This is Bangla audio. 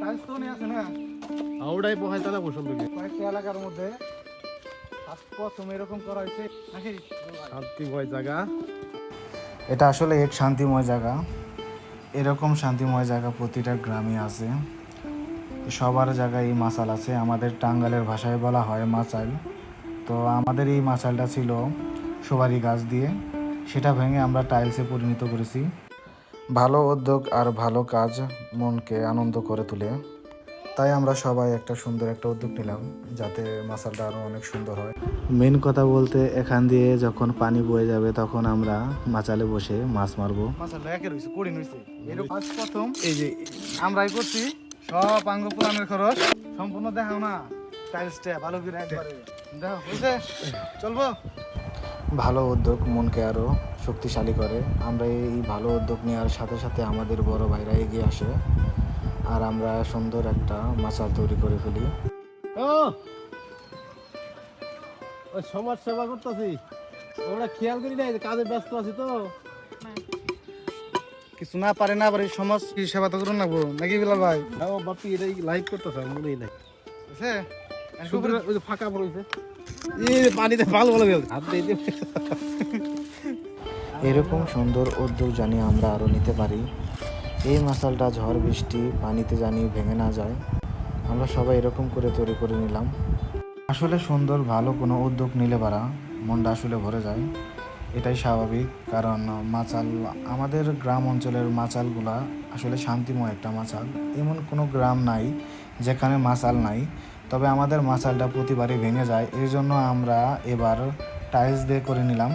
টাইলস তো নিয়ে আছে না ওটাই পোহাই তারা পছন্দ কি কয়েকটা এলাকার মধ্যে প্রথম এরকম করা হয়েছে নাকি শান্তিময় জায়গা। এটা আসলে এক শান্তিময় জায়গা। এরকম শান্তিময় জায়গা প্রতিটা গ্রামে আছে। সবার জায়গায় এই মাচাল আছে। আমাদের টাঙ্গালের ভাষায় বলা হয় মাচাল। তো আমাদের এই মাচালটা ছিল সুপারি গাছ দিয়ে, সেটা ভেঙে আমরা টাইলসে পরিণত করেছি। ভালো উদ্যোগ আর ভালো কাজ মনকে আনন্দ করে তোলে। তাই আমরা সবাই একটা সুন্দর একটা উদ্যোগ নিলাম যাতে মাচালটা আরও অনেক সুন্দর হয়। মেন কথা বলতে এখান দিয়ে যখন পানি বয়ে যাবে তখন আমরা মাচালে বসে মাছ মারবো। মাসাল্লাহ একের হয়েছে কঠিন হয়েছে এরকম আজ প্রথম এই যে আমরাই করছি সব আঙ্গ পুরাণের খরচ সম্পূর্ণ দেখাও না টাইলসটা ভালো করে একবারে দেখো বুঝছে চলবো। ভালো উদ্যোগ মনকে আরও শক্তিশালী করে। আমরা এই ভালো উদ্যোগ নেওয়ার সাথে সাথে আমাদের বড় ভাইরা এগিয়ে আসে আর আমরা সুন্দর একটা মাচাল তৈরি করে ফেলি। ওই সমাজ সেবা করতেছি, ওরা খেয়াল করি নাই, কাজে ব্যস্ত আছি তো। কিছু না পারে না পারে সমাজ কি সেবা তো করুন লাগবো নাকি বিলাল ভাই বাপি এটাই লাইভ করতেছে মনেই নাই। বুঝছে ওই যে ফাঁকা পড়েছে, এই পানিতে ভালো ভালো গেল হাত দিয়ে এরকম সুন্দর উদ্যোগ জানি আমরা আরও নিতে পারি। এই মাচালটা ঝড় বৃষ্টি পানিতে জানি ভেঙে না যায়। আমরা সবাই এরকম করে তৈরি করে নিলাম। আসলে সুন্দর ভালো কোনো উদ্যোগ নিলে পারা মনটা আসলে ভরে যায়। এটাই স্বাভাবিক, কারণ মাচাল আমাদের গ্রাম অঞ্চলের মাচালগুলা আসলে শান্তিময় একটা মাচাল। এমন কোনো গ্রাম নাই যেখানে মাচাল নাই। তবে আমাদের মাচালটা প্রতিবারই ভেঙে যায়, এই জন্য আমরা এবার টাইলস দিয়ে করে নিলাম।